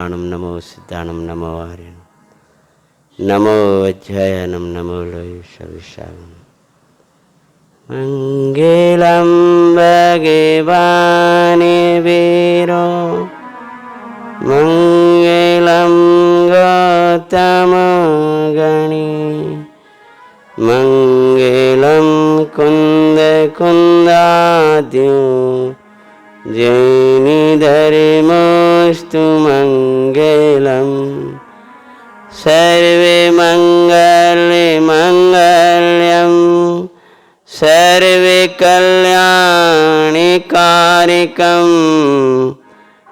नमो सिद्धाणम नमो आर्यन नमो अध्ययनम नमो लोयुषविशालम मंगलम भगवाने वीरो मंगलम गौतम गणी मंगलम कुंद कुंदाद्यो जैनी धर्मस्तु मंगलम सर्वे मंगले मंगल्यम सर्वे कल्याणि कारकम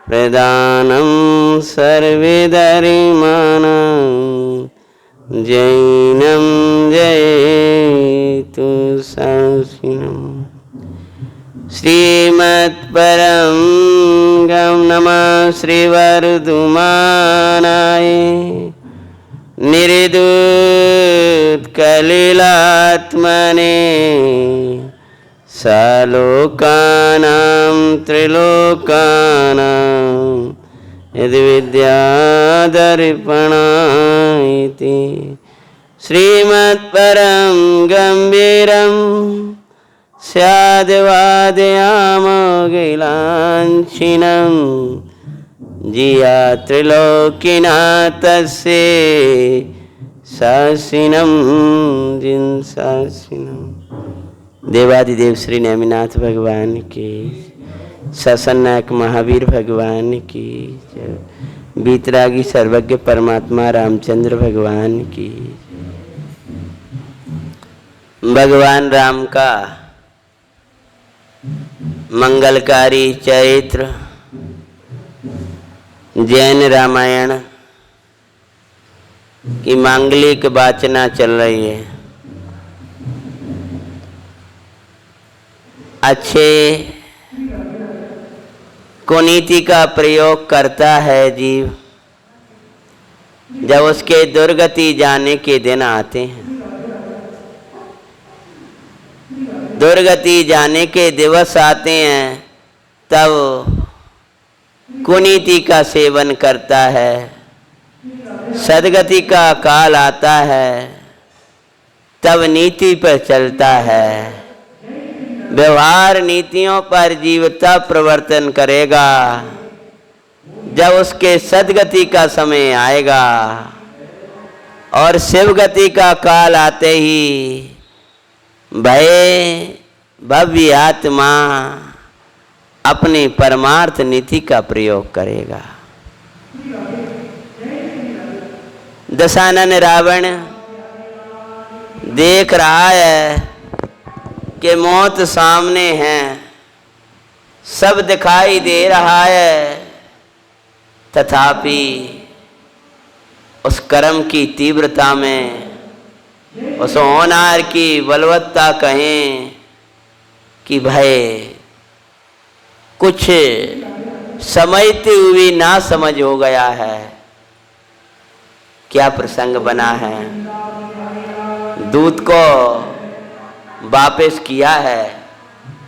प्रदानम सर्वे धर्माणां जैनम जयतु शासिनम श्रीमत्परं गं नमः श्रीवरदुमानाय निर्दूतकलिलात्मने सलोकानां त्रिलोकानां यद्विद्यादर्पणायति श्रीमत्परं गम्भीरं स्याद्वादयामोगिलाञ्छिनं जिया त्रिलोकिनाथस्य शासिनं जिनशासिनं देवादिदेव श्री नेमिनाथ भगवान की, ससन्नायक महावीर भगवान की, बीतरागी सर्वज्ञ परमात्मा रामचंद्र भगवान की। भगवान राम का मंगलकारी चरित्र जैन रामायण की मांगलिक वाचना चल रही है। अच्छे कुनीति का प्रयोग करता है जीव जब उसके दुर्गति जाने के दिन आते हैं। दुर्गति जाने के दिवस आते हैं तब कुनीति का सेवन करता है। सदगति का काल आता है तब नीति पर चलता है। व्यवहार नीतियों पर जीव तब प्रवर्तन करेगा जब उसके सदगति का समय आएगा। और शिवगति का काल आते ही भव्य आत्मा अपनी परमार्थ नीति का प्रयोग करेगा। दशानन रावण देख रहा है कि मौत सामने है, सब दिखाई दे रहा है, तथापि उस कर्म की तीव्रता में, उस होनार की बलवत्ता कहें कि भय कुछ समझते हुए ना समझ हो गया है। क्या प्रसंग बना है, दूत को वापस किया है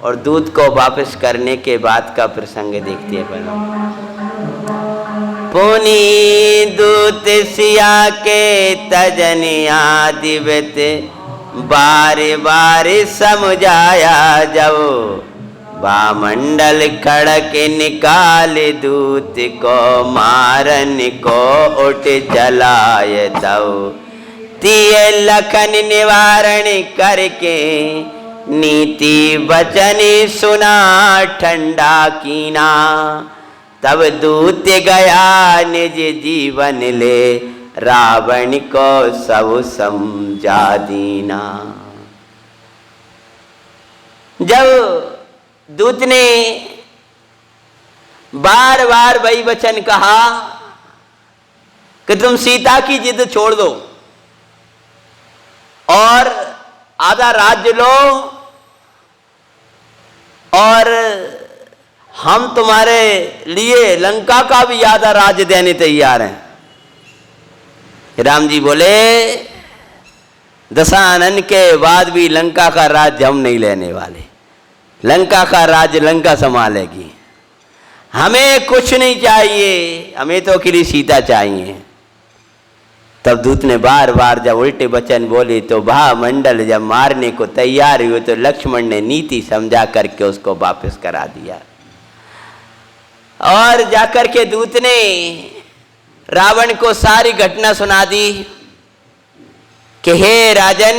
और दूत को वापस करने के बाद का प्रसंग देखते हैं। पुनी दूत सिया के तजनिया दिवत बार बार समझाया जब वामंडल खड़क निकाल दूत को मारन को उठ चलाए तब तिये लखन निवारण करके नीति वचन सुना ठंडा कीना। तब दूत गया निज जीवन ले रावण को सब समझा दीना। जब दूत ने बार बार वही वचन कहा कि तुम सीता की जिद छोड़ दो और आधा राज्य लो और हम तुम्हारे लिए लंका का भी आधा राज्य देने तैयार हैं। राम जी बोले दशानन के बाद भी लंका का राज्य हम नहीं लेने वाले। लंका का राज्य लंका संभालेगी, हमें कुछ नहीं चाहिए, हमें तो अकेली सीता चाहिए। तब दूत ने बार बार जब उल्टे वचन बोले तो महामंडल जब मारने को तैयार हुए तो लक्ष्मण ने नीति समझा करके उसको वापस करा दिया। और जाकर के दूत ने रावण को सारी घटना सुना दी कि हे राजन,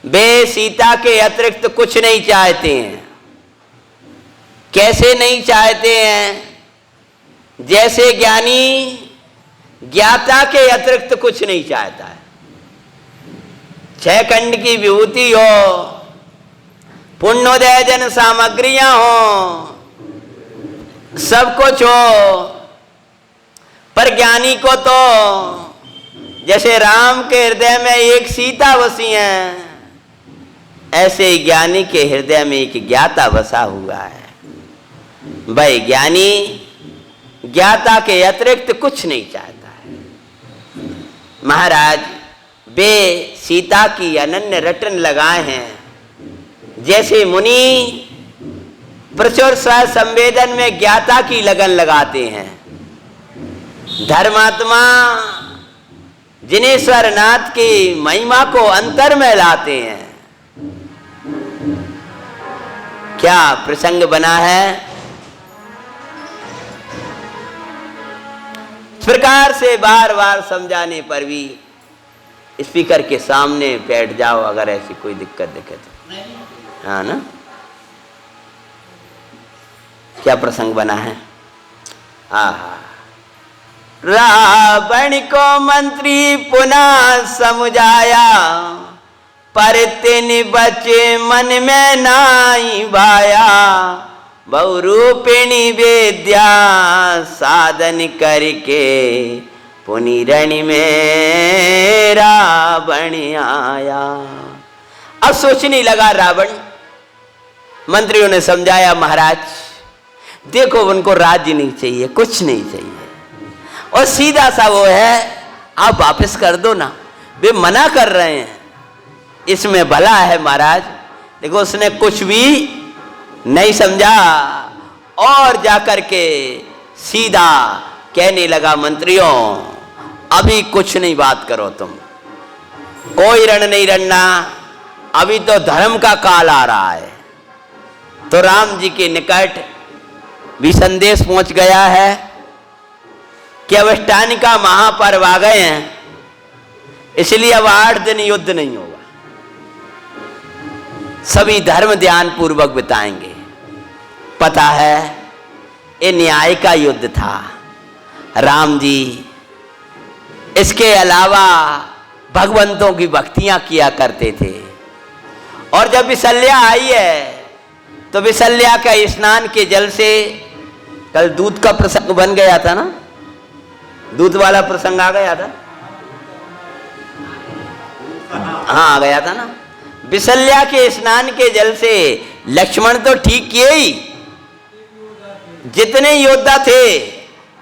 वे सीता के अतिरिक्त कुछ नहीं चाहते हैं। कैसे नहीं चाहते हैं? जैसे ज्ञानी ज्ञाता के अतिरिक्त कुछ नहीं चाहता है। 6 खंड की विभूति हो, पुण्योदय जन सामग्रियां हो, सब कुछ हो, पर ज्ञानी को तो जैसे राम के हृदय में एक सीता बसी है, ऐसे ही ज्ञानी के हृदय में एक ज्ञाता बसा हुआ है। भाई ज्ञानी ज्ञाता के अतिरिक्त कुछ नहीं चाहता है। महाराज, वे सीता की अनन्य रटन लगाए हैं। जैसे मुनि प्रचुर संवेदन में ज्ञाता की लगन लगाते हैं, धर्मात्मा जिनेश्वर नाथ की महिमा को अंतर में लाते हैं। क्या प्रसंग बना है? इस प्रकार से बार बार समझाने पर भी स्पीकर के सामने बैठ जाओ अगर ऐसी कोई दिक्कत दिखे तो। हाँ ना? क्या प्रसंग बना है? आहा, रावण को मंत्री पुनः समझाया, पर तिन बचे मन में नाई भाया। बहुरूपिणी विद्या साधन करके पुनि रण में रावण आया। अब सोचने लगा रावण। मंत्रियों ने समझाया, महाराज देखो, उनको राज्य नहीं चाहिए, कुछ नहीं चाहिए, और सीधा सा वो है, आप वापस कर दो ना। वे मना कर रहे हैं, इसमें भला है महाराज। देखो, उसने कुछ भी नहीं समझा और जाकर के सीधा कहने लगा, मंत्रियों अभी कुछ नहीं बात करो, तुम कोई रण नहीं लड़ना, अभी तो धर्म का काल आ रहा है। तो राम जी के निकट भी संदेश पहुंच गया है कि अष्टानिका महापर्व आ गए हैं, इसलिए अब 8 दिन युद्ध नहीं होगा, सभी धर्म ध्यान पूर्वक बिताएंगे। पता है ये न्याय का युद्ध था। राम जी इसके अलावा भगवंतों की भक्तियां किया करते थे, और जब विशल्या आई है तो विशल्या का स्नान के जल से, कल दूध का प्रसंग बन गया था ना, दूध वाला प्रसंग आ गया था, हाँ आ गया था ना। विशल्या के स्नान के जल से लक्ष्मण तो ठीक किए ही, जितने योद्धा थे,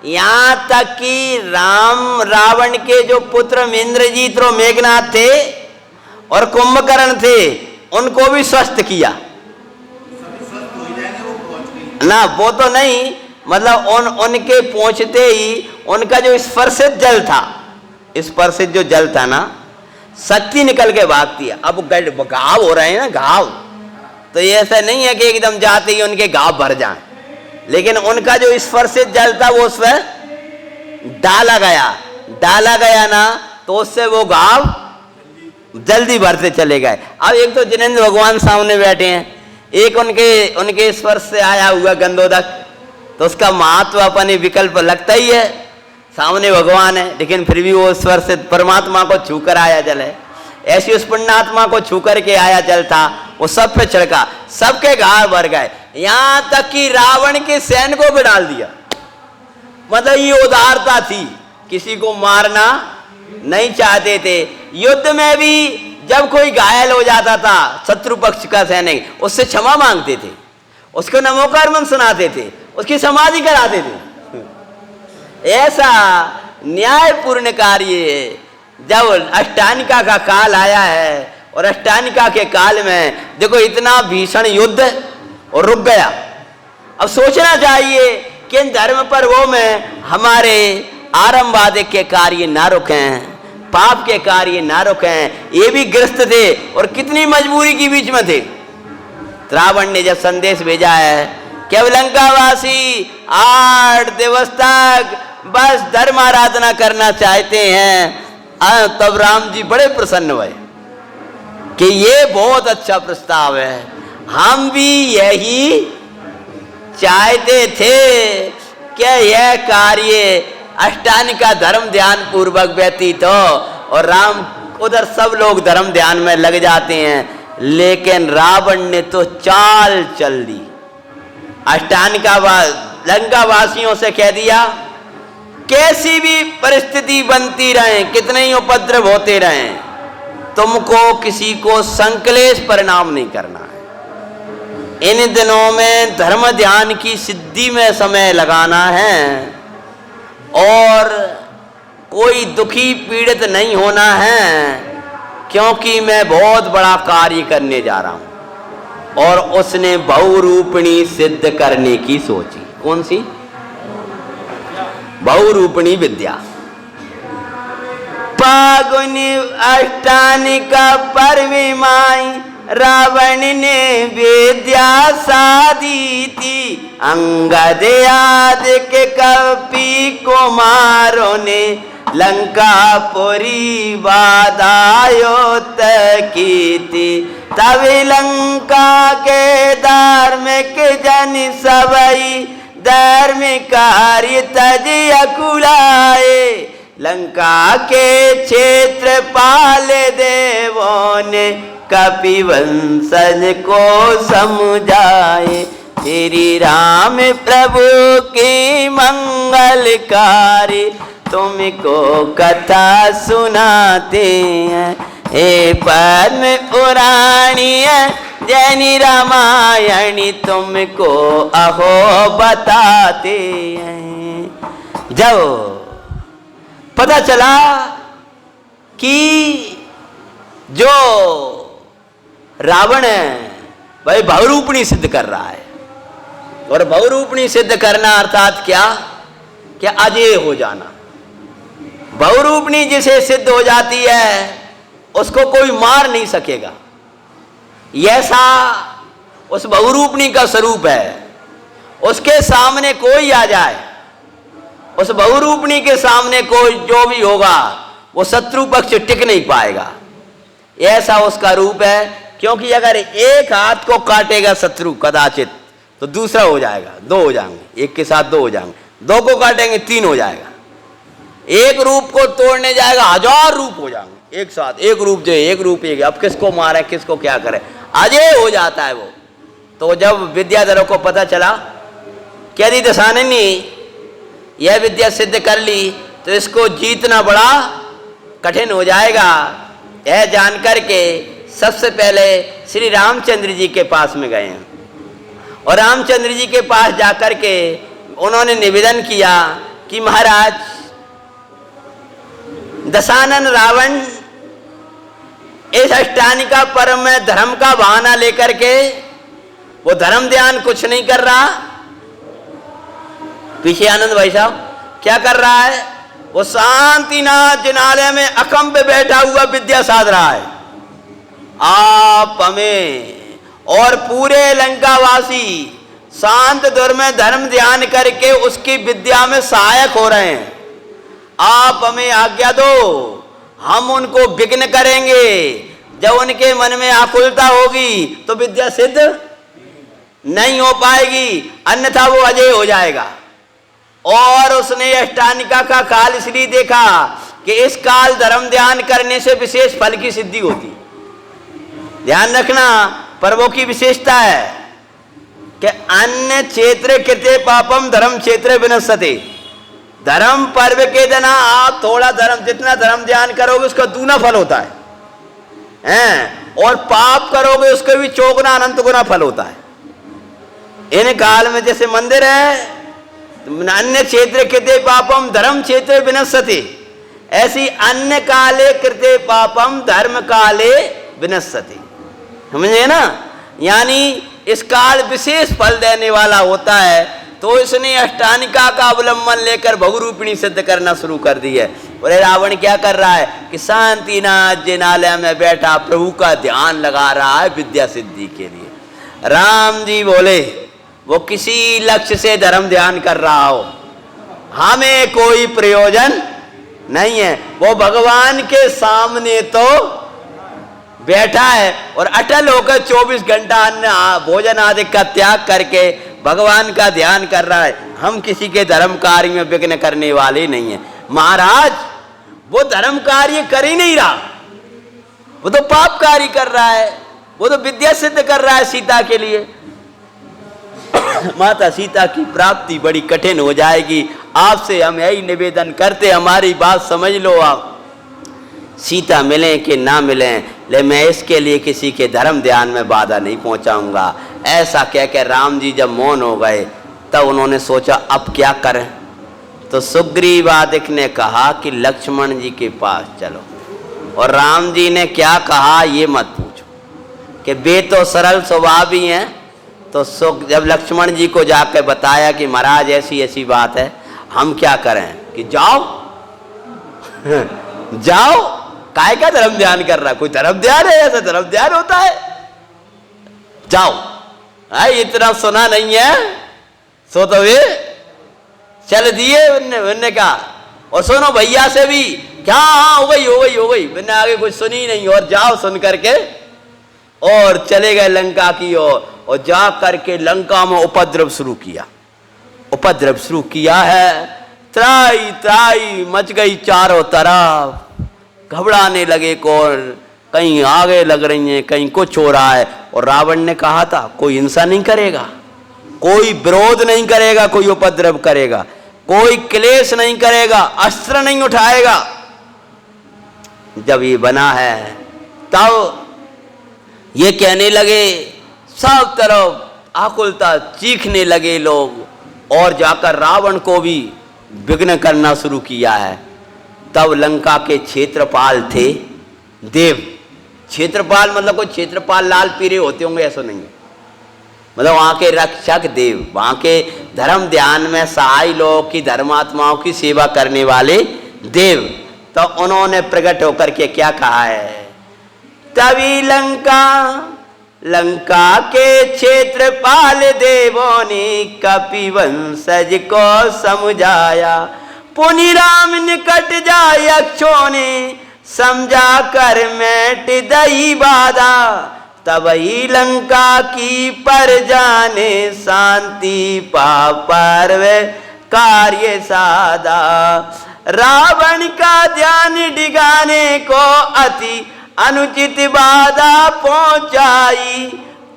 यहां तक कि रावण के जो पुत्र इंद्रजीत और मेघनाथ थे और कुंभकर्ण थे, उनको भी स्वस्थ किया ना। वो तो नहीं, मतलब उनके पहुंचते ही उनका जो स्पर्शित जल था, स्पर्शित जो जल था ना, शक्ति निकल के भागती है। अब घाव हो रहे हैं ना, घाव, तो ये ऐसा नहीं है कि एकदम जाते ही उनके घाव भर जाएं, लेकिन उनका जो स्पर्शित जल था वो उस पर डाला गया ना, तो उससे वो घाव जल्दी भरते चले गए। अब एक तो जिनेंद्र भगवान सामने बैठे हैं, एक उनके स्पर्श से आया हुआ गंधोदक, तो उसका महत्व अपने विकल्प लगता ही है। सामने भगवान है, लेकिन फिर भी वो स्वर से परमात्मा को छूकर आया जल है। ऐसी उस पुण्यात्मा को छूकर के आया जल था, वो सब पे छिड़का, सबके घाव भर गए, यहां तक कि रावण के सैन्य को भी डाल दिया। मतलब ये उदारता थी, किसी को मारना नहीं चाहते थे। युद्ध में भी जब कोई घायल हो जाता था, शत्रु पक्ष का सैनिक, उससे क्षमा मांगते थे, उसको नमोकार सुनाते थे, उसकी समाधि कराते थे। ऐसा न्यायपूर्ण कार्य जब अष्टानिका का काल आया है, और अष्टानिका के काल में देखो इतना भीषण युद्ध और रुक गया। अब सोचना चाहिए कि इन धर्म पर्वों में हमारे आरंभवादिक के कार्य ना रुकें, पाप के कार्य ना रुकें। ये भी ग्रस्त थे और कितनी मजबूरी के बीच में थे। रावण ने जब संदेश भेजा है कि अब लंकावासी 8 दिवस तक बस धर्म आराधना करना चाहते हैं, तब राम जी बड़े प्रसन्न हुए कि ये बहुत अच्छा प्रस्ताव है, हम भी यही चाहते थे कि यह कार्य अष्टांग का धर्म ध्यान पूर्वक व्यतीत हो। और राम उधर सब लोग धर्म ध्यान में लग जाते हैं, लेकिन रावण ने तो चाल चल दी। अष्टांग का लंका वासियों से कह दिया कैसी भी परिस्थिति बनती रहे, कितने ही उपद्रव होते रहें, तुमको किसी को संकलेश परिणाम नहीं करना है। इन दिनों में धर्म ध्यान की सिद्धि में समय लगाना है और कोई दुखी पीड़ित नहीं होना है, क्योंकि मैं बहुत बड़ा कार्य करने जा रहा हूं। और उसने बहुरूपिणी सिद्ध करने की सोची। कौन सी? बहुरूपिणी विद्या। फागुनी अष्टांग का पर्व माई रावण ने विद्या साधी थी, अंगद आदि के कपि कुमारों ने लंकापुरी बाधायोत की थी। तब लंका के धार्मिक जन सबई धर्म कार्य तज अकुलाए, लंका के क्षेत्र पाल देवों ने कपि वंशज को समझाए। श्री राम प्रभु की मंगलकारी तुमको कथा सुनाते हैं, हे पद्म पुराणी जैनी रामायणी तुमको अहो बताते हैं। जब पता चला कि जो रावण है वह बहुरूपिणी सिद्ध कर रहा है, और बहुरूपिणी सिद्ध करना अर्थात क्या? कि अजय हो जाना। बहुरूपिणी जिसे सिद्ध हो जाती है उसको कोई मार नहीं सकेगा, ऐसा उस बहुरूपिणी का स्वरूप है। उसके सामने कोई आ जाए, उस बहुरूपिणी के सामने कोई जो भी होगा वो शत्रु पक्ष टिक नहीं पाएगा, ऐसा उसका रूप है। क्योंकि अगर एक हाथ को काटेगा शत्रु कदाचित तो दूसरा हो जाएगा, 2 हो जाएंगे, एक के साथ 2 हो जाएंगे, 2 को काटेंगे 3 हो जाएगा, एक रूप को तोड़ने जाएगा 1000 रूप हो जाएंगे एक साथ। एक रूप जो एक रूप एक, अब किसको मारे किसको क्या करे, अजय हो जाता है वो। तो जब विद्याधरों को पता चला कि यदि दशानन ने यह विद्या सिद्ध कर ली तो इसको जीतना बड़ा कठिन हो जाएगा, यह जानकर के सबसे पहले श्री रामचंद्र जी के पास में गए और रामचंद्र जी के पास जाकर के उन्होंने निवेदन किया कि महाराज, दशानन रावण इस अष्टांगिका पर्व में धर्म का बहाना लेकर के वो धर्म ध्यान कुछ नहीं कर रहा। पीछे आनंद भाई साहब क्या कर रहा है? वो शांतिनाथ जिनालय में अकंप बैठा हुआ विद्या साध रहा है। आप हमें और पूरे लंकावासी शांत दूर में धर्म ध्यान करके उसकी विद्या में सहायक हो रहे हैं। आप हमें आज्ञा दो, हम उनको विघ्न करेंगे। जब उनके मन में आकुलता होगी तो विद्या सिद्ध नहीं हो पाएगी, अन्यथा वो अजय हो जाएगा। और उसने अष्टांगिका का काल इसलिए देखा कि इस काल धर्म ध्यान करने से विशेष फल की सिद्धि होती। ध्यान रखना, पर्वों की विशेषता है कि अन्य क्षेत्र कृते पापम धर्म क्षेत्र विनश्यते। धर्म पर्व के दिन आप थोड़ा धर्म, जितना धर्म ध्यान करोगे उसका दूना फल होता है, और पाप करोगे उसके भी चौगुना अनंत गुना फल होता है। इन काल में जैसे मंदिर है, अन्य क्षेत्र कृते पापम धर्म क्षेत्र विनश्यते, ऐसी अन्य काले कृते पापम धर्म काले विनश्यते। समझे ना? यानी इस काल विशेष फल देने वाला होता है, तो इसने अष्टानिका का अवलंबन लेकर बहुरूपिणी सिद्ध करना शुरू कर दी है। और रावण क्या कर रहा है कि शांतिनाथ जिनालय में बैठा प्रभु का ध्यान लगा रहा है विद्या सिद्धि के लिए। राम जी बोले वो किसी लक्ष्य से धर्म ध्यान कर रहा हो, हमें कोई प्रयोजन नहीं है। वो भगवान के सामने तो बैठा है और अटल होकर 24 घंटा अन्न भोजन आदि का त्याग करके भगवान का ध्यान कर रहा है। हम किसी के धर्म कार्य में विघ्न करने वाले नहीं है। महाराज वो धर्म कार्य कर ही नहीं रहा, वो तो पाप कार्य कर रहा है, वो तो विद्या सिद्ध कर रहा है सीता के लिए। माता सीता की प्राप्ति बड़ी कठिन हो जाएगी। आपसे हम यही निवेदन करते, हमारी बात समझ लो आप। सीता मिलें कि ना मिलें, ले मैं इसके लिए किसी के धर्म ध्यान में बाधा नहीं पहुंचाऊंगा। ऐसा कहकर राम जी जब मौन हो गए तब उन्होंने सोचा अब क्या करें। तो सुग्रीवादिक ने कहा कि लक्ष्मण जी के पास चलो। और राम जी ने क्या कहा ये मत पूछो, कि वे तो सरल स्वभाव ही हैं। तो जब लक्ष्मण जी को जाकर बताया कि महाराज ऐसी ऐसी बात है, हम क्या करें, कि जाओ जाओ, काय का धर्म ध्यान कर रहा है, कोई धर्म ध्यान है, ऐसा धर्म ध्यान होता है, जाओ। इतना सुना नहीं है सो तो वे चल दिए उनने कहा। और सुनो भैया से भी क्या, हाँ हो गई हो गई हो गई, मैंने आगे कुछ सुनी नहीं। और जाओ सुन करके और चले गए लंका की ओर। और जा करके लंका में उपद्रव शुरू किया। उपद्रव शुरू किया है, त्राई त्राई मच गई चारों तरफ। घबराने लगे, कौन कहीं आगे लग रही हैं, कहीं कुछ हो रहा है। और रावण ने कहा था कोई हिंसा नहीं करेगा, कोई विरोध नहीं करेगा, कोई उपद्रव करेगा, कोई क्लेश नहीं करेगा, अस्त्र नहीं उठाएगा। जब ये बना है तब ये कहने लगे, सब तरफ आकुलता, चीखने लगे लोग। और जाकर रावण को भी विघ्न करना शुरू किया है। तब लंका के क्षेत्रपाल थे देव। क्षेत्रपाल मतलब कोई क्षेत्रपाल लाल पीरे होते होंगे ऐसा नहीं, मतलब वहां के रक्षक देव, वहां के धर्म ध्यान में सहाय लोगों की, धर्मात्माओं की सेवा करने वाले देव। तो उन्होंने प्रकट होकर के क्या कहा है, तभी लंका के क्षेत्रपाल देवों ने कपिवंशज को समझाया। पुनि राम निकट जाय अक्षों ने समझा कर मैट दई बाधा। तब ही लंका की पर जाने शांति पा पारवे कार्य साधा। रावण का ध्यान डिगाने को अति अनुचित बाधा पहुंचाई।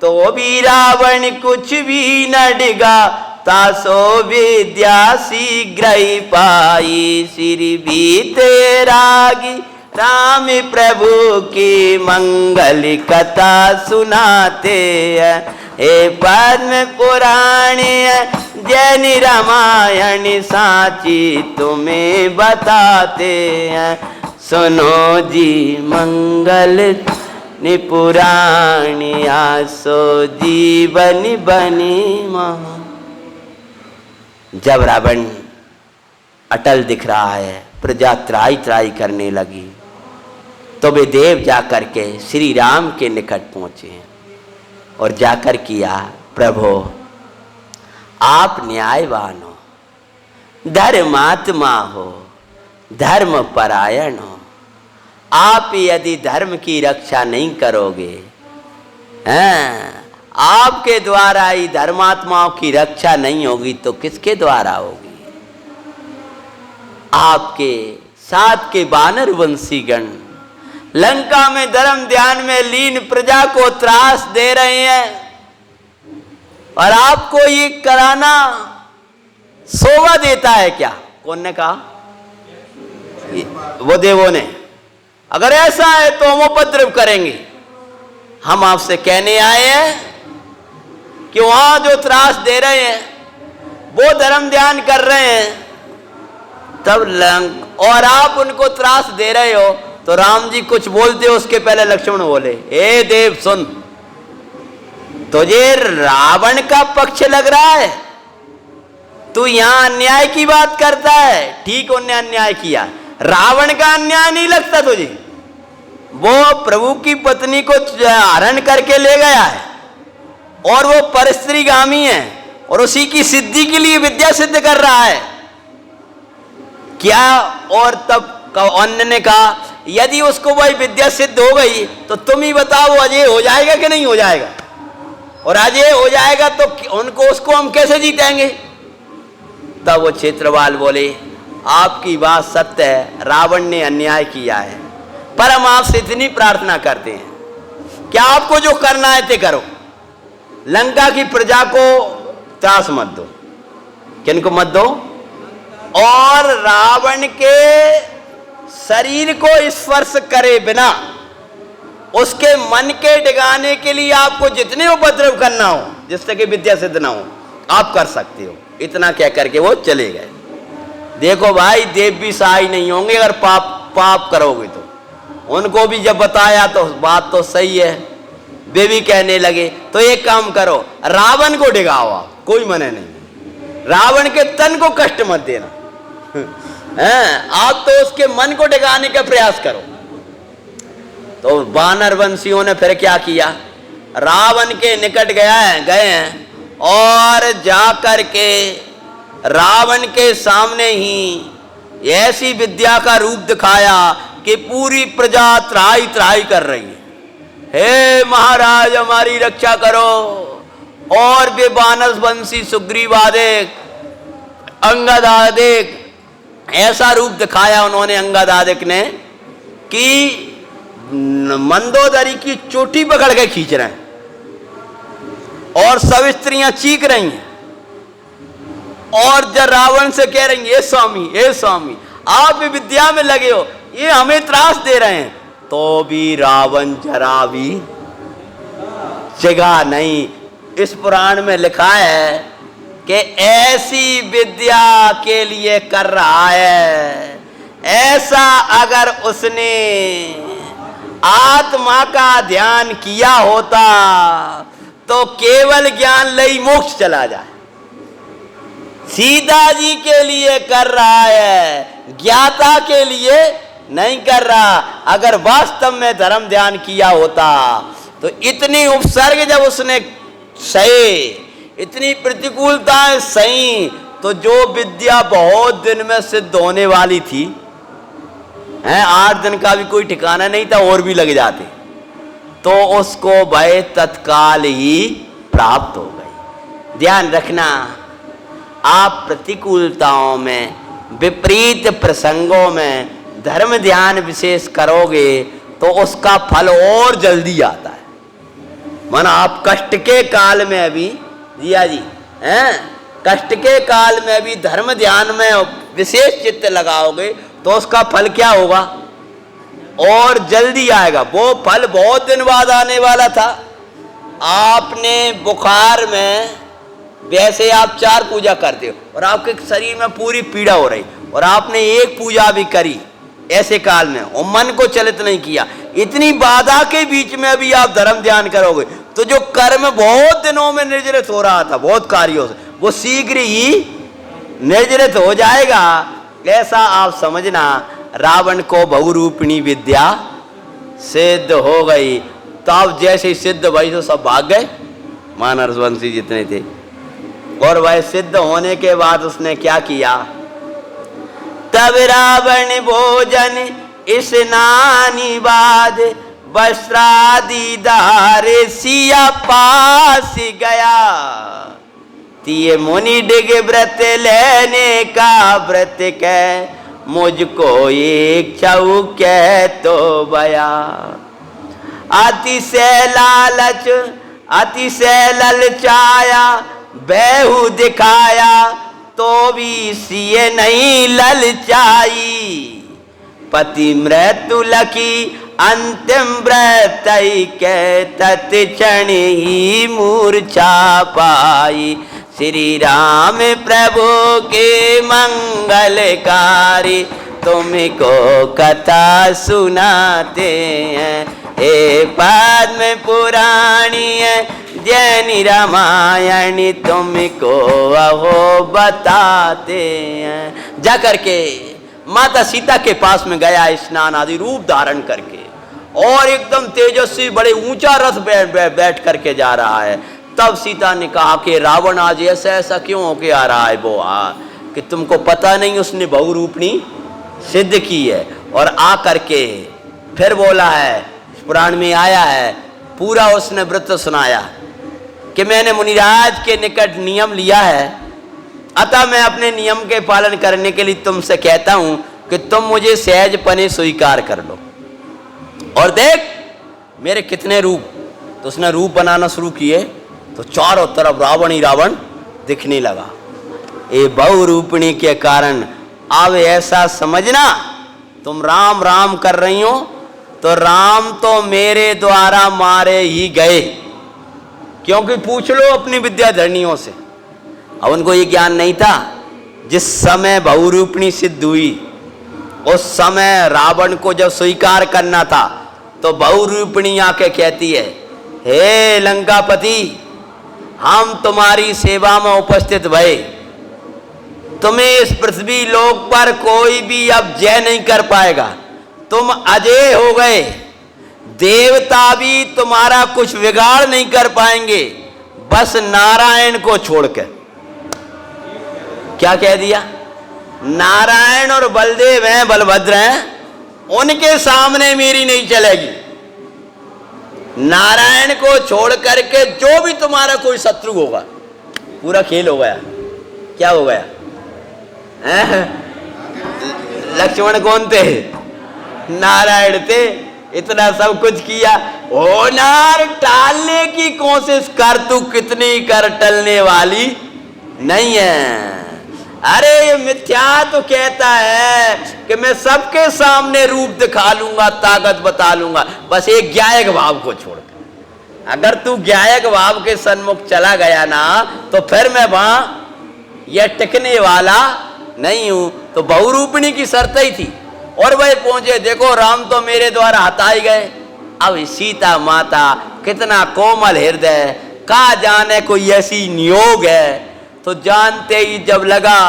तो भी रावण कुछ भी न डिगा, तासो विद्या शीघ्र ही पाई। सिर भी तेरागी राम प्रभु की मंगल कथा सुनाते हैं। हे पद्म पुराण जैन रामायण साची तुम्हें बताते हैं। सुनो जी मंगल निपुराणी आसो जीवन बनी महा। जब रावण अटल दिख रहा है, प्रजा त्राई त्राई करने लगी, तो वे देव जाकर के श्री राम के निकट पहुंचे और जाकर किया, प्रभु आप न्यायवान हो, धर्मात्मा हो, धर्म परायण हो। आप यदि धर्म की रक्षा नहीं करोगे, आपके द्वारा ही धर्मात्माओं की रक्षा नहीं होगी तो किसके द्वारा होगी। आपके साथ के वानर वंशीगण लंका में धर्म ध्यान में लीन प्रजा को त्रास दे रहे हैं और आपको ये कराना शोभा देता है क्या? कौन ने कहा? वो देवों ने। अगर ऐसा है तो हम उपद्रव करेंगे। हम आपसे कहने आए हैं कि वहां जो त्रास दे रहे हैं वो धर्म ध्यान कर रहे हैं, तब और आप उनको त्रास दे रहे हो। तो राम जी कुछ बोलते हो उसके पहले लक्ष्मण बोले, हे देव सुन, तुझे रावण का पक्ष लग रहा है, तू यहां अन्याय की बात करता है। ठीक, उन्हें अन्याय किया, रावण का अन्याय नहीं लगता तुझे। वो प्रभु की पत्नी को हरण करके ले गया है और वो परस्त्रीगामी है और उसी की सिद्धि के लिए विद्या सिद्ध कर रहा है क्या। और तब अन्य ने कहा, यदि उसको वही विद्या सिद्ध हो गई तो तुम ही बताओ, अजय हो जाएगा कि नहीं हो जाएगा? और अजय हो जाएगा तो उनको उसको हम कैसे जीतेंगे? तब वो क्षेत्रपाल बोले, आपकी बात सत्य है, रावण ने अन्याय किया है, पर हम आपसे इतनी प्रार्थना करते हैं, क्या आपको जो करना है ते करो, लंका की प्रजा को त्रास मत दो। किनको मत दो? और रावण के शरीर को स्पर्श करे बिना उसके मन के डिगाने के लिए आपको जितने उपद्रव करना हो, जिससे कि विद्या सिद्ध ना हो, आप कर सकते हो। इतना कह करके वो चले गए। देखो भाई, देव भी सहाय नहीं होंगे अगर पाप करोगे तो। उनको भी जब बताया तो बात तो सही है, वे भी कहने लगे, तो एक काम करो, रावण को डिगाओ आप, कोई मना नहीं, रावण के तन को कष्ट मत देना आप तो उसके मन को डिगाने का प्रयास करो। तो वानर वंशियों ने फिर क्या किया, रावण के निकट गए हैं और जाकर के रावण के सामने ही ऐसी विद्या का रूप दिखाया कि पूरी प्रजा त्राही त्राही कर रही है, हे महाराज हमारी रक्षा करो। और वे वानर वंशी सुग्रीवादिक, अंगदादिक, ऐसा रूप दिखाया उन्होंने अंगदादिक ने कि मंदोदरी की चोटी पकड़ के खींच रहे हैं और सब स्त्रियां चीख रही हैं और जब रावण से कह रही, ये स्वामी आप भी विद्या में लगे हो, ये हमें त्रास दे रहे हैं, तो भी रावण जरा भी जगा नहीं। इस पुराण में लिखा है कि ऐसी विद्या के लिए कर रहा है, ऐसा अगर उसने आत्मा का ध्यान किया होता तो केवल ज्ञान लई मोक्ष चला जाए। सीता जी के लिए कर रहा है, ज्ञाता के लिए नहीं कर रहा। अगर वास्तव में धर्म ध्यान किया होता तो इतनी उपसर्ग जब उसने सही, इतनी प्रतिकूलताएं सही, तो जो विद्या बहुत दिन में सिद्ध होने वाली थी, 8 दिन का भी कोई ठिकाना नहीं था, और भी लग जाते, तो उसको भय तत्काल ही प्राप्त हो गई। ध्यान रखना, आप प्रतिकूलताओं में, विपरीत प्रसंगों में धर्म ध्यान विशेष करोगे तो उसका फल और जल्दी आता है। माना आप कष्ट के काल में भी, जिया जी कष्ट के काल में भी धर्म ध्यान में विशेष चित्त लगाओगे तो उसका फल क्या होगा? और जल्दी आएगा। वो फल बहुत दिन बाद आने वाला था। आपने बुखार में, वैसे आप 4 पूजा करते हो और आपके शरीर में पूरी पीड़ा हो रही, और आपने एक पूजा भी करी ऐसे काल में और मन को चलित नहीं किया, इतनी बाधा के बीच में भी आप धर्म ध्यान करोगे तो जो कर्म बहुत दिनों में निर्जरित हो रहा था, बहुत कार्यों से, वो शीघ्र ही निर्जरित हो जाएगा। ऐसा आप समझना, रावण को बहुरूपिणी विद्या सिद्ध हो गई। तब जैसे ही सिद्ध भई तो सब भाग गए, मानस वंशी जितने थे। और वह सिद्ध होने के बाद उसने क्या किया? तब रावण भोजन स्नानि बाद वस्त्रादि धारे सिया पास गया। तिये मुनि डिग व्रत लेने का व्रत कह, मुझको एक छऊ कह तो बया। अतिशय लालच अतिशय ललचाया, बेहू दिखाया तो भी सिए नहीं ललचाई। पति मृत्यु लखी अंतिम व्रत के, तत्क्षण ही मूर्छा पाई। श्री राम प्रभु के मंगलकारी, तुमको कथा सुनाते हैं। हे पद्म पुराणी जैनी रामायण तुमको अहो बताते हैं। जा करके माता सीता के पास में गया स्नान आदि रूप धारण करके, और एकदम तेजस्वी बड़े ऊंचा रथ बैठ करके जा रहा है। तब सीता ने कहा कि रावण आज ऐसा ऐसा क्यों होके आ रहा है बुआ, कि तुमको पता नहीं उसने बहुरूपणी सिद्ध की है। और आ करके फिर बोला है, पुराण में आया है, पूरा उसने व्रत सुनाया कि मैंने मुनिराज के निकट नियम लिया है, अतः मैं अपने नियम के पालन करने के लिए तुमसे कहता हूं कि तुम मुझे सहज पने स्वीकार कर लो। और देख मेरे कितने रूप। तो उसने रूप बनाना शुरू किए तो चारों तरफ रावण ही रावण दिखने लगा। ये बहुरूपिणी के कारण अब ऐसा समझना, तुम राम राम कर रही हो तो राम तो मेरे द्वारा मारे ही गए, क्योंकि पूछ लो अपनी विद्याधरणियों से। अब उनको ये ज्ञान नहीं था। जिस समय बहुरूपिणी सिद्ध हुई उस समय रावण को जब स्वीकार करना था तो बहुरूपिणी आके कहती है, हे लंकापति, हम तुम्हारी सेवा में उपस्थित भये, तुम्हें इस पृथ्वी लोक पर कोई भी अब जय नहीं कर पाएगा, तुम अजय हो गए, देवता भी तुम्हारा कुछ बिगाड़ नहीं कर पाएंगे, बस नारायण को छोड़कर। क्या कह दिया? नारायण और बलदेव हैं, बलभद्र हैं, उनके सामने मेरी नहीं चलेगी। नारायण को छोड़ करके जो भी तुम्हारा कोई शत्रु होगा, पूरा खेल हो गया। क्या हो गया? लक्ष्मण कौन थे? नारायण थे। इतना सब कुछ किया, होनार टालने की कोशिश कर, तू कितनी कर टलने वाली नहीं है। अरे ये मिथ्या तो कहता है कि मैं सबके सामने रूप दिखा लूंगा, ताकत बता लूंगा, बस एक ज्ञायक भाव को छोड़कर। अगर तू ज्ञायक भाव के सन्मुख चला गया ना तो फिर मैं वहां यह टिकने वाला नहीं हूं। तो बहुरूपिणी की शर्त ही थी, और वह पहुंचे, देखो राम तो मेरे द्वारा हटाए गए। अब सीता माता कितना कोमल हृदय, कहा जाने कोई ऐसी नियोग है। तो जानते ही जब लगा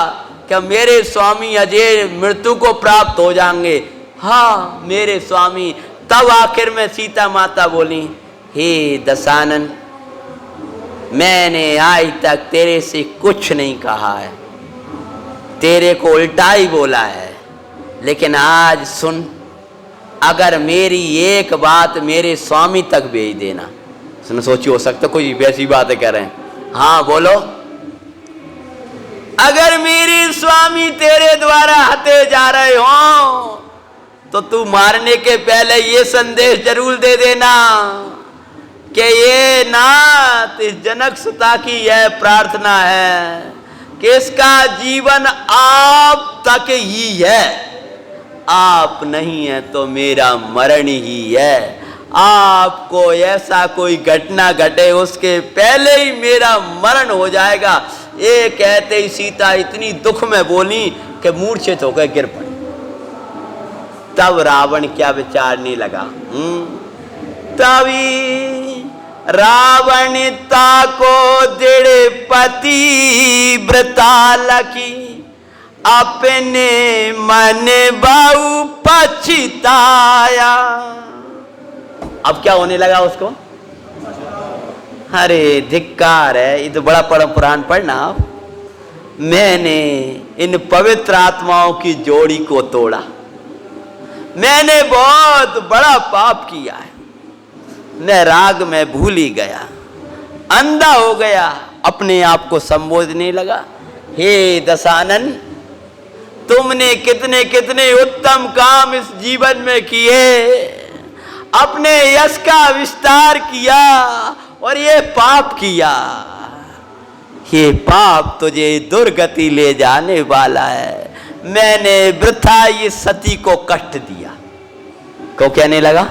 कि मेरे स्वामी अजय मृत्यु को प्राप्त हो जाएंगे, हाँ मेरे स्वामी, तब आखिर में सीता माता बोली, हे दशानन, मैंने आज तक तेरे से कुछ नहीं कहा है, तेरे को उल्टा ही बोला है, लेकिन आज सुन, अगर मेरी एक बात मेरे स्वामी तक भेज देना। उसने सोची हो सकता कोई वैसी बातें कह रहे हैं। हाँ बोलो। अगर मेरे स्वामी तेरे द्वारा हते जा रहे हो तो तू मारने के पहले ये संदेश जरूर दे देना कि ये नाथ इस जनक सुता की यह प्रार्थना है कि इसका जीवन आप तक ही है, आप नहीं है तो मेरा मरण ही है। आपको ऐसा कोई घटना घटे उसके पहले ही मेरा मरण हो जाएगा। ये कहते ही सीता इतनी दुख में बोली कि मूर्छित होकर गिर पड़ी। तब रावण क्या विचारने लगा, तभी रावण ताको दृढ़ पति व्रता लखी, अपने मन बहु पछताया। अब क्या होने लगा उसको? अरे धिक्कार है, ये तो बड़ा पुराण पढ़ना आप। मैंने इन पवित्र आत्माओं की जोड़ी को तोड़ा, मैंने बहुत बड़ा पाप किया है, मैं राग में भूल ही गया, अंधा हो गया। अपने आप को संबोधने लगा, हे दशानन, तुमने कितने कितने उत्तम काम इस जीवन में किए, अपने यश का विस्तार किया और ये पाप किया। ये पाप तुझे दुर्गति ले जाने वाला है। मैंने वृथा ये सती को कष्ट दिया। को कहने लगा?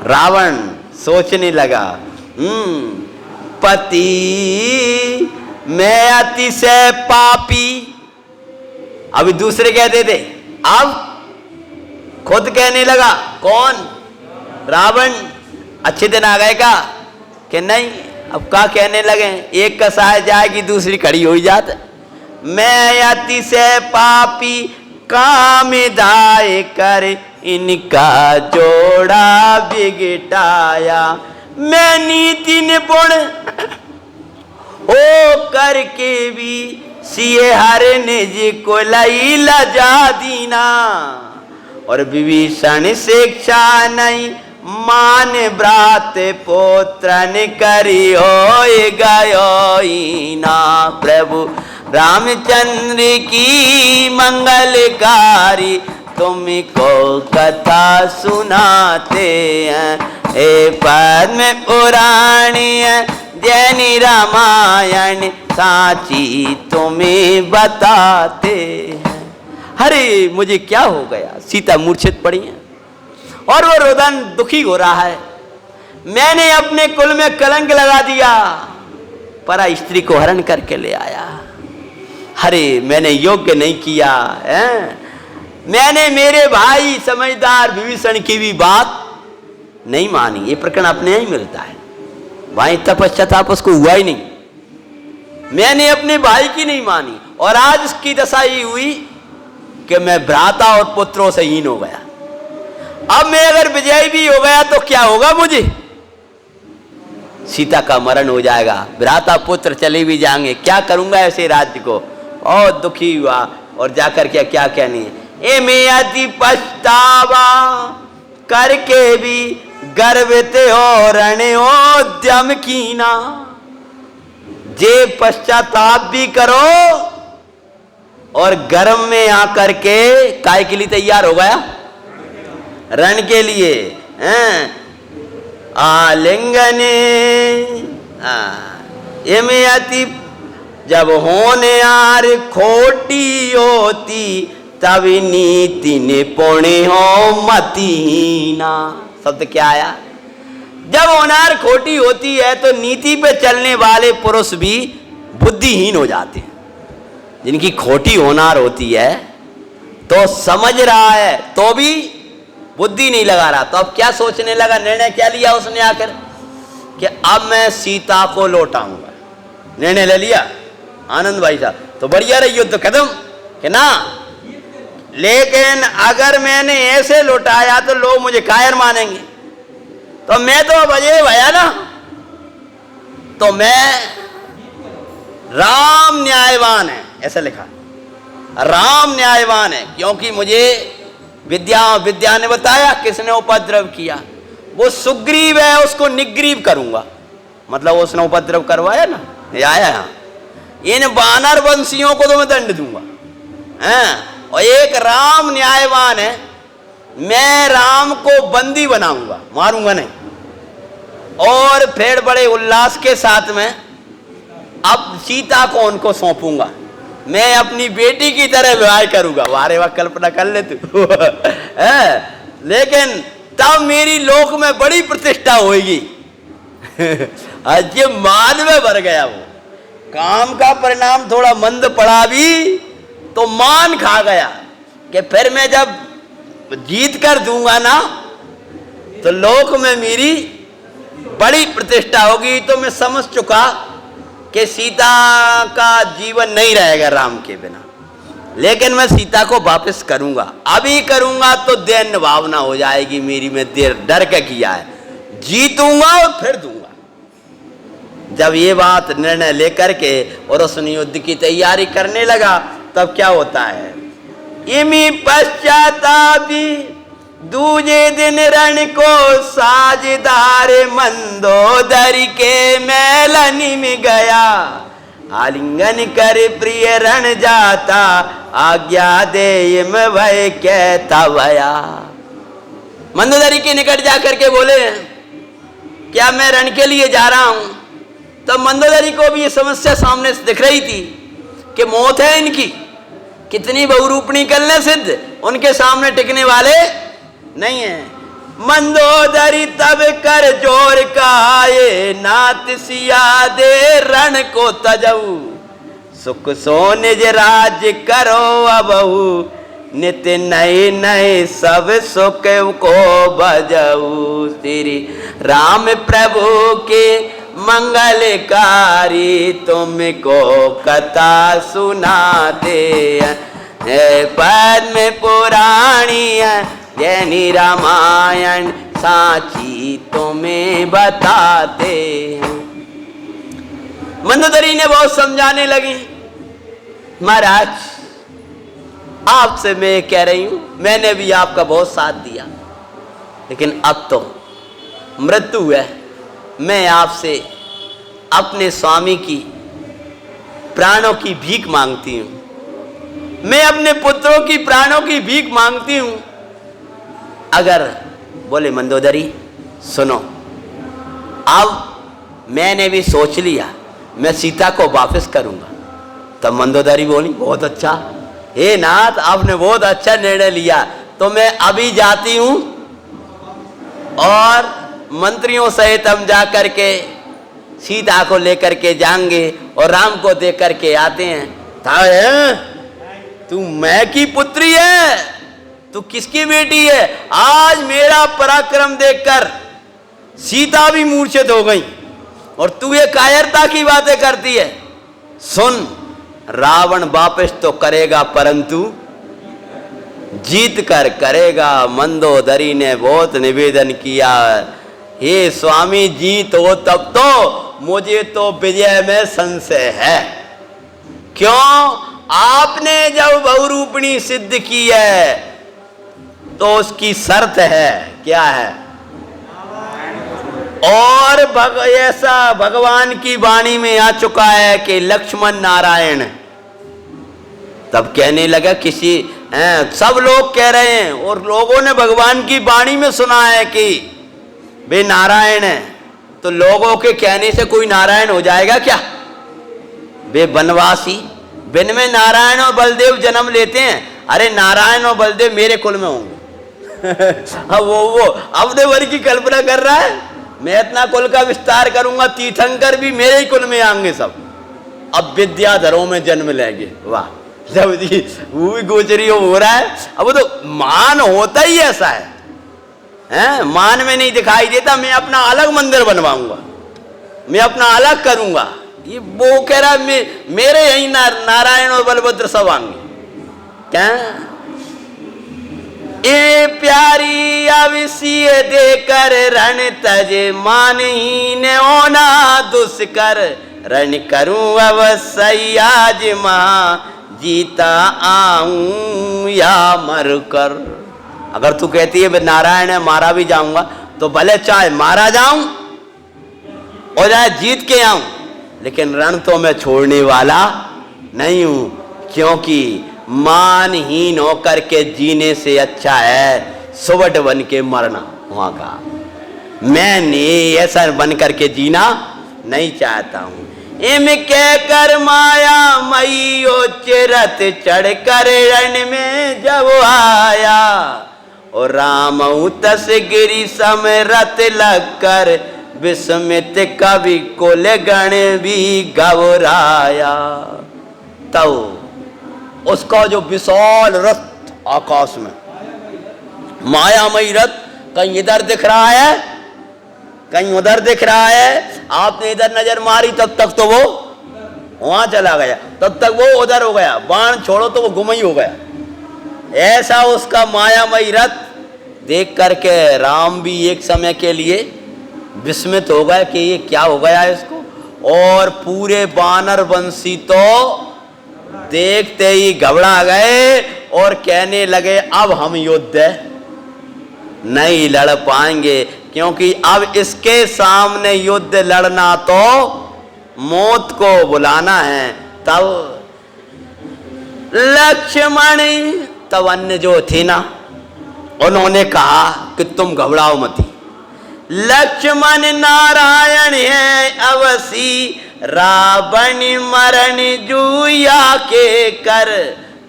रावण सोचने लगा, पति मैं अतिशय पापी। अभी दूसरे कहते थे, अब खुद कहने लगा। कौन? रावण। अच्छे दिन आ गए का कि नहीं, अब क्या कहने लगे, एक कसाय जाएगी दूसरी खड़ी हो जात। मैं अति से पापी काम दाय कर इनका जोड़ा बिगटाया। मैं नीति निपुण हो करके भी सिए हर निज को लई लजा दीना। और विभीषण शिक्षा नहीं मान ब्रात पुत्रन करी हो गयो ना। प्रभु रामचंद्र की मंगलकारी तुमको कथा सुनाते हैं। ए पद्म पुराणी जैनी रामायण साची तुम्हें बताते हैं। अरे मुझे क्या हो गया, सीता मूर्छित पड़ी है और वो रोदन दुखी हो रहा है। मैंने अपने कुल में कलंक लगा दिया, परा स्त्री को हरण करके ले आया। अरे मैंने योग्य नहीं किया है। मैंने मेरे भाई समझदार विभीषण की भी बात नहीं मानी। ये प्रकरण अपने ही मिलता है, वहां तपश्चाताप उसको हुआ ही नहीं। मैंने अपने भाई की नहीं मानी और आज उसकी दशा ये हुई कि मैं भ्राता और पुत्रों से हीन हो गया। अब मैं अगर विजयी भी हो गया तो क्या होगा, मुझे सीता का मरण हो जाएगा, भ्राता पुत्र चले भी जाएंगे, क्या करूंगा ऐसे राज्य को। और दुखी हुआ और जाकर क्या कहनी है, ए मैं अति पछतावा करके भी गर्वित हो रणे उद्यम कीना। जे पश्चाताप भी करो और गर्भ में आकर के काय के लिए तैयार हो गया, रण के लिए। आलिंगन एमे अति जब होने यार खोटी होती तब नीति निपुण हो मतीना। शब्द क्या आया, जब होनार खोटी होती है तो नीति पे चलने वाले पुरुष भी बुद्धिहीन हो जाते हैं। जिनकी खोटी होनार होती है तो समझ रहा है तो भी बुद्धि नहीं लगा रहा, तो अब क्या सोचने लगा, निर्णय क्या लिया उसने आकर कि अब मैं सीता को लौटाऊंगा। निर्णय ले लिया आनंद भाई साहब, तो बढ़िया रही युद्ध खत्म कि ना। लेकिन अगर मैंने ऐसे लौटाया तो लोग मुझे कायर मानेंगे, तो मैं तो अब अजय भया ना, तो मैं राम न्यायवान है, ऐसा लिखा, राम न्यायवान है, क्योंकि मुझे विद्या ने बताया किसने उपद्रव किया, वो सुग्रीव है, उसको निग्रीव करूंगा। मतलब उसने उपद्रव करवाया ना, ये आया यहाँ, इन वानर वंशियों को तो मैं दंड दूंगा। और एक राम न्यायवान है, मैं राम को बंदी बनाऊंगा, मारूंगा नहीं। और फिर बड़े उल्लास के साथ में अब सीता को उनको सौंपूंगा, मैं अपनी बेटी की तरह व्यवहार करूंगा। वारे वाह, कल्पना कर ले तू। लेकिन तब मेरी लोक में बड़ी प्रतिष्ठा होगी। आज मान में भर गया, वो काम का परिणाम थोड़ा मंद पड़ा भी तो मान खा गया कि फिर मैं जब जीत कर दूंगा ना तो लोक में मेरी बड़ी प्रतिष्ठा होगी। तो मैं समझ चुका कि सीता का जीवन नहीं रहेगा राम के बिना, लेकिन मैं सीता को वापस करूंगा। अभी करूंगा तो दैन्य भावना हो जाएगी मेरी, में देर डर के किया है, जीतूंगा और फिर दूंगा। जब ये बात निर्णय लेकर के और उस युद्ध की तैयारी करने लगा, तब क्या होता है, इमी पश्चातापी दूजे दिन रण को साझदार मंदोदरी के मेलनी में गया। आलिंगन कर प्रिय रण जाता आज्ञा दे में भय कहता भया। मंदोदरी के निकट जाकर के बोले, क्या मैं रण के लिए जा रहा हूं। तो मंदोदरी को भी ये समस्या सामने से दिख रही थी कि मौत है इनकी, कितनी बहुरूपणी करने सिद्ध, उनके सामने टिकने वाले नहीं है। मंदोदरी तब कर जोर कहाए नाथ सिया दे रण को तजऊ। सुख सो निज राज करो अबहु नित नए नए सब सुख को बजऊ। श्री राम प्रभु के मंगलकारी तुमको कथा सुनाते हैं। पद्म पुराणी जैनी रामायण साची तुम्हें बताते हैं। मंदोदरी ने बहुत समझाने लगी, महाराज आपसे मैं कह रही हूं, मैंने भी आपका बहुत साथ दिया, लेकिन अब तो मृत्यु है। मैं आपसे अपने स्वामी की प्राणों की भीख मांगती हूं, मैं अपने पुत्रों की प्राणों की भीख मांगती हूं। अगर बोले मंदोदरी सुनो, अब मैंने भी सोच लिया, मैं सीता को वापस करूंगा। तब मंदोदरी बोली बहुत अच्छा, हे नाथ आपने बहुत अच्छा निर्णय लिया, तो मैं अभी जाती हूं और मंत्रियों सहित हम जा करके सीता को लेकर के जाएंगे और राम को देख करके आते हैं। तू मैं की पुत्री है, तू किसकी बेटी है? आज मेरा पराक्रम देखकर सीता भी मूर्छित हो गई और तू ये कायरता की बातें करती है। सुन, रावण वापस तो करेगा परंतु जीत कर करेगा। मंदोदरी ने बहुत निवेदन किया, हे स्वामी जीत हो तब तो, मुझे तो विजय में संशय है। क्यों? आपने जब बहुरूपिणी सिद्ध की है तो उसकी शर्त है, क्या है? और ऐसा भगवान की वाणी में आ चुका है कि लक्ष्मण नारायण। तब कहने लगा किसी सब लोग कह रहे हैं और लोगों ने भगवान की वाणी में सुना है कि वे नारायण है, तो लोगों के कहने से कोई नारायण हो जाएगा क्या? वे वनवासी, वन में नारायण और बलदेव जन्म लेते हैं। अरे नारायण और बलदेव मेरे कुल में होंगे। अब वो अपने वर की कल्पना कर रहा है, मैं इतना कुल का विस्तार करूंगा, तीर्थंकर भी मेरे ही कुल में आएंगे सब। अब विद्याधरों में जन्म लेंगे। वाह, जब जी वो भी गोचरी हो रहा है। अब वो तो मान होता ही ऐसा है, मान में नहीं दिखाई देता। मैं अपना अलग मंदिर बनवाऊंगा, मैं अपना अलग करूंगा। ये वो कह रहा है मेरे यही नारायण और बलभद्र सब आएंगे। क्या ए प्यारी अविष्य देकर रण तज मानहीन होना दुष्कर, रण करूं अवश्य आज मां जीता आऊं या मर कर। अगर तू कहती है मैं नारायण है मारा भी जाऊंगा, तो भले चाहे मारा जाऊं और चाहे जीत के आऊं, लेकिन रण तो मैं छोड़ने वाला नहीं हूं। क्योंकि मानहीन होकर के जीने से अच्छा है सुवट बन के मरना। वहां का मैं ऐसा बन करके जीना नहीं चाहता हूं। इम कह कर माया मई चिरत चढ़ कर रण में जब आया, और राम तस गिरी समरत लग कर विस्मित कवि कुल गण भी घबराया। तब उसका जो विशाल रथ आकाश में, मायामयी रथ, कहीं इधर दिख रहा है कहीं उधर दिख रहा है। आपने इधर नजर मारी तब तक तो वो वहां चला गया, तब तक वो उधर हो गया। बाण छोड़ो तो वो गुम ही हो गया। ऐसा उसका मायामयी रथ देख करके राम भी एक समय के लिए विस्मित हो गए कि ये क्या हो गया है इसको। और पूरे वानर वंशी तो देखते ही घबरा गए और कहने लगे अब हम युद्ध नहीं लड़ पाएंगे, क्योंकि अब इसके सामने युद्ध लड़ना तो मौत को बुलाना है। तब लक्ष्मण, तब अन्य जो थे ना, उन्होंने कहा कि तुम घबराओ मत। लक्ष्मण नारायण है अवसी, रावण मरण जूया के कर,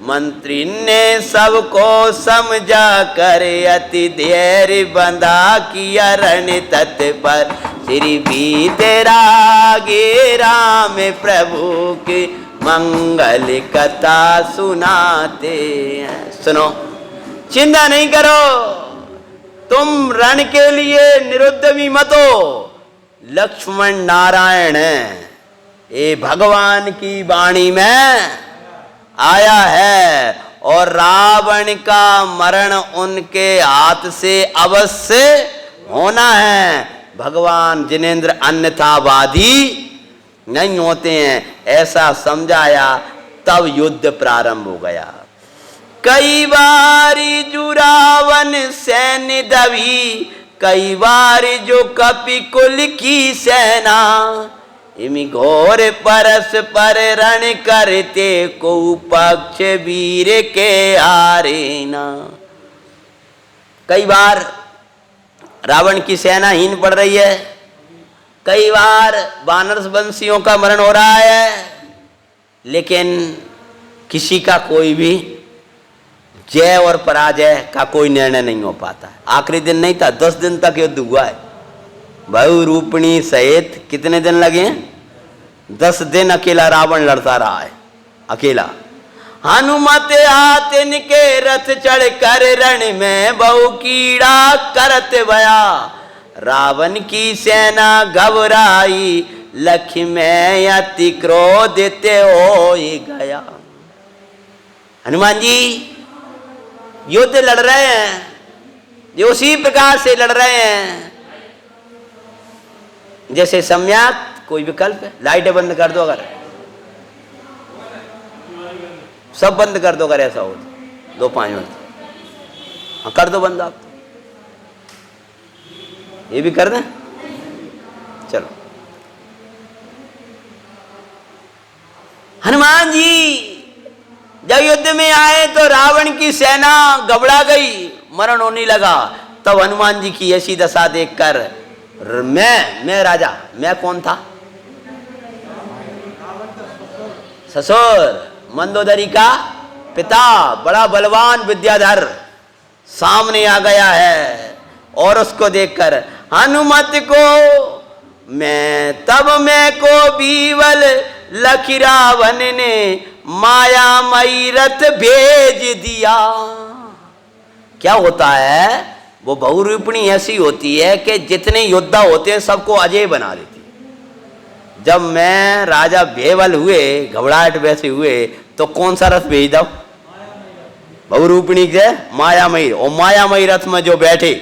मंत्री ने सबको समझा कर अति धैर्य बंधा किया रण तट पर। श्री बीतेरा गे राम प्रभु की मंगल कथा सुनाते हैं। सुनो, चिंता नहीं करो, तुम रण के लिए निरुद्ध भी मत हो, लक्ष्मण नारायण ये भगवान की वाणी में आया है और रावण का मरण उनके हाथ से अवश्य होना है। भगवान जिनेंद्र अन्यथावादी नहीं होते हैं, ऐसा समझाया। तब युद्ध प्रारंभ हो गया। कई बारी जो रावण सैन्य दबी, कई बार जो कपिकुल की सेना, इमी घोर परस पर रण करते को पक्ष वीर के हारे ना। कई बार रावण की सेना हीन पड़ रही है, कई बार वानर वंशियों का मरण हो रहा है, लेकिन किसी का कोई भी जय और पराजय का कोई निर्णय नहीं हो पाता है। आखिरी दिन नहीं था, 10 दिन तक युद्ध हुआ है। बहु रूपणी सहित कितने दिन लगे हैं? 10 दिन अकेला रावण लड़ता रहा है, अकेला। हनुमत हाथिन के रथ चढ़ कर रण में बहु कीड़ा करत भया, रावण की सेना घबराई लक्ष्य में अति क्रोधित हो गया। हनुमान जी युद्ध लड़ रहे हैं, ये उसी प्रकार से लड़ रहे हैं जैसे सम्यक कोई विकल्प है। लाइटें बंद कर दो, अगर सब बंद कर दो, अगर ऐसा हो 2-5 मिनट। हाँ कर दो बंद, आप ये भी कर दें। चलो, हनुमान जी जब युद्ध में आए तो रावण की सेना घबरा गई, मरण होने लगा। तब हनुमान जी की ऐसी दशा देखकर मैं राजा, मैं कौन था? ससुर मंदोदरी का पिता, बड़ा बलवान विद्याधर सामने आ गया है। और उसको देखकर हनुमत को मैं को बीवल लखी रावण ने मायामयी रथ भेज दिया। क्या होता है, वो बहुरूपिणी ऐसी होती है कि जितने योद्धा होते हैं सबको अजय बना देती है। जब मैं राजा बेवल हुए, घबराहट वैसे हुए, तो कौन सा रथ भेज दो? बहुरूपिणी के मायामयी। और मायामयी रथ में जो बैठे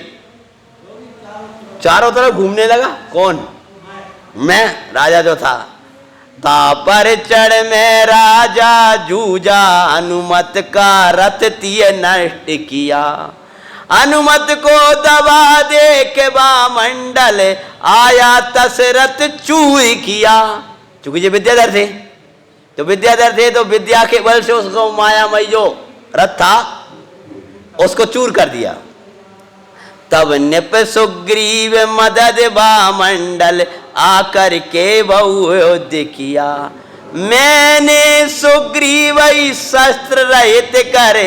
चारों तरफ घूमने लगा, कौन? मैं राजा जो था। तापर चढ़ में राजा जूझा, हनुमत का रथ तिय नष्ट किया। हनुमत को दबा दे के बामंडल आया तसरथ चूर किया। चूंकि ये विद्याधर थे, तो विद्या के बल से उसको मायामयी जो रथ था उसको चूर कर दिया। तब निप सुग्रीव मदद बामंडल आकर के बहु युद्ध किया। मैंने सुग्रीव शस्त्र रहित कर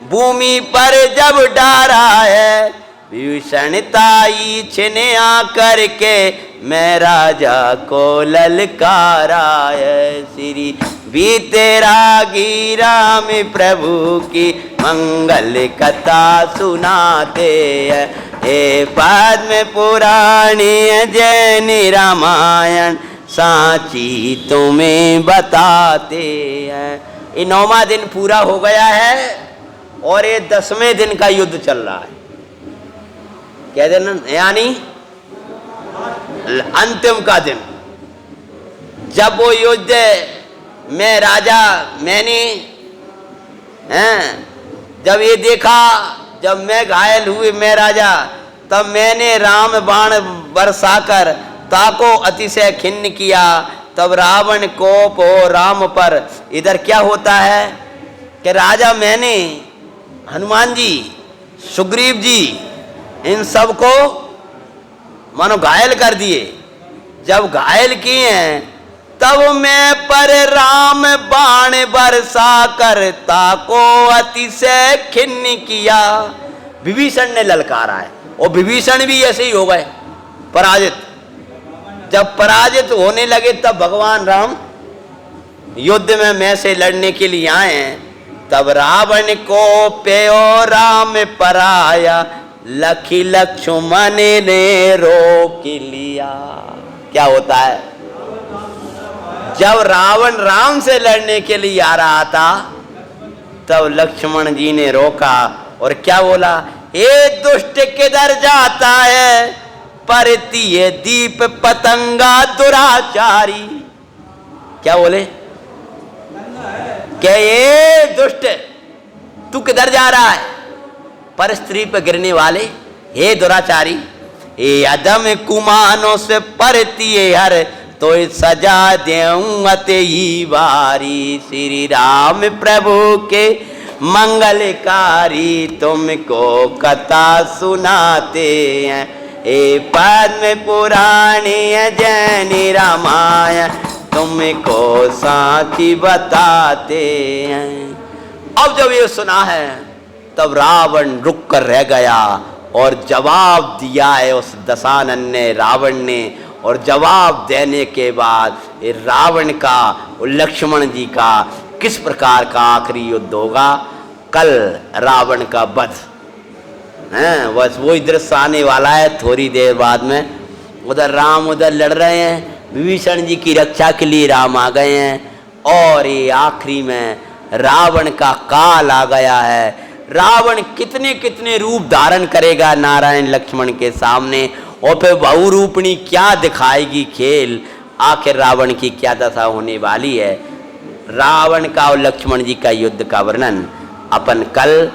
भूमि पर जब डारा है, भीषणताई छिने आकर के मैं राजा को ललकारा है। श्री बीते रागी राम प्रभु की मंगल कथा सुनाते हैं, हे पद्म पुराणी जैन रामायण साची तुम्हें बताते हैं। ये 9वां दिन पूरा हो गया है और ये 10वें दिन का युद्ध चल रहा है। क्या दिन? यानी अंतिम का दिन। जब वो युद्ध में राजा जब ये देखा, जब मैं घायल हुए मैं राजा, तब मैंने राम बाण बरसाकर ताको अतिशय खिन्न किया। तब रावण कोप हो राम पर। इधर क्या होता है कि राजा मैंने, हनुमान जी, सुग्रीव जी, इन सबको मानो घायल कर दिए। जब घायल किए हैं तब मैं पर राम बाण बरसा कर ताको अतिशय खिन्न किया। विभीषण ने ललकारा है और विभीषण भी ऐसे ही हो गए पराजित। जब पराजित होने लगे तब भगवान राम युद्ध में मैं से लड़ने के लिए आए हैं। तब रावण को प्यो राम पराया, लखी लक्ष्मण ने रोक लिया। क्या होता है? जब रावण राम से लड़ने के लिए आ रहा था तब लक्ष्मण जी ने रोका और क्या बोला? ये दुष्ट किधर जाता है, परतीय दीप पतंगा दुराचारी। क्या बोले? क्या ये दुष्ट तू किधर जा रहा है? पर स्त्री पर गिरने वाले, हे दुराचारी, ये अदम कुमानों से परतीय हर तो सजा देऊं अते ही बारी। श्री राम प्रभु के मंगलकारी तुमको कथा सुनाते हैं, ए पद्म पुराण जैन रामायण तुमको साची बताते हैं। अब जब ये सुना है तब रावण रुक कर रह गया और जवाब दिया है उस दशानन ने, रावण ने। और जवाब देने के बाद रावण का और लक्ष्मण जी का किस प्रकार का आखिरी युद्ध होगा, कल रावण का वध है, बस वही दृश्य आने वाला है थोड़ी देर बाद में। उधर राम उधर लड़ रहे हैं, विभीषण जी की रक्षा के लिए राम आ गए हैं और ये आखिरी में रावण का काल आ गया है। रावण कितने कितने रूप धारण करेगा नारायण लक्ष्मण के सामने और फिर बहुरूपणी क्या दिखाएगी खेल, आखिर रावण की क्या दशा होने वाली है। रावण का और लक्ष्मण जी का युद्ध का वर्णन अपन कल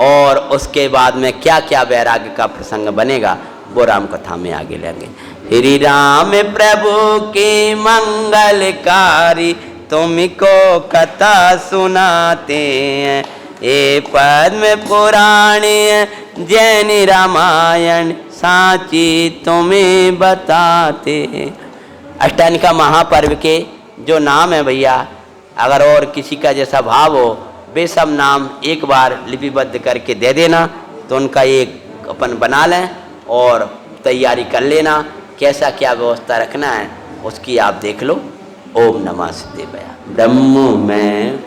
और उसके बाद में क्या क्या वैराग्य का प्रसंग बनेगा वो राम कथा में आगे लेंगे। श्री राम प्रभु की मंगलकारी तुमको कथा सुनाते हैं, ये पद्म पुराण जैन रामायण साची तुम्हें बताते। अष्टानिका महापर्व के जो नाम है भैया, अगर और किसी का जैसा भाव हो वे सब नाम एक बार लिपिबद्ध करके दे देना तो उनका एक अपन बना लें और तैयारी कर लेना। कैसा क्या व्यवस्था रखना है उसकी आप देख लो। ओम नमः शिवाय। ब्रह्म में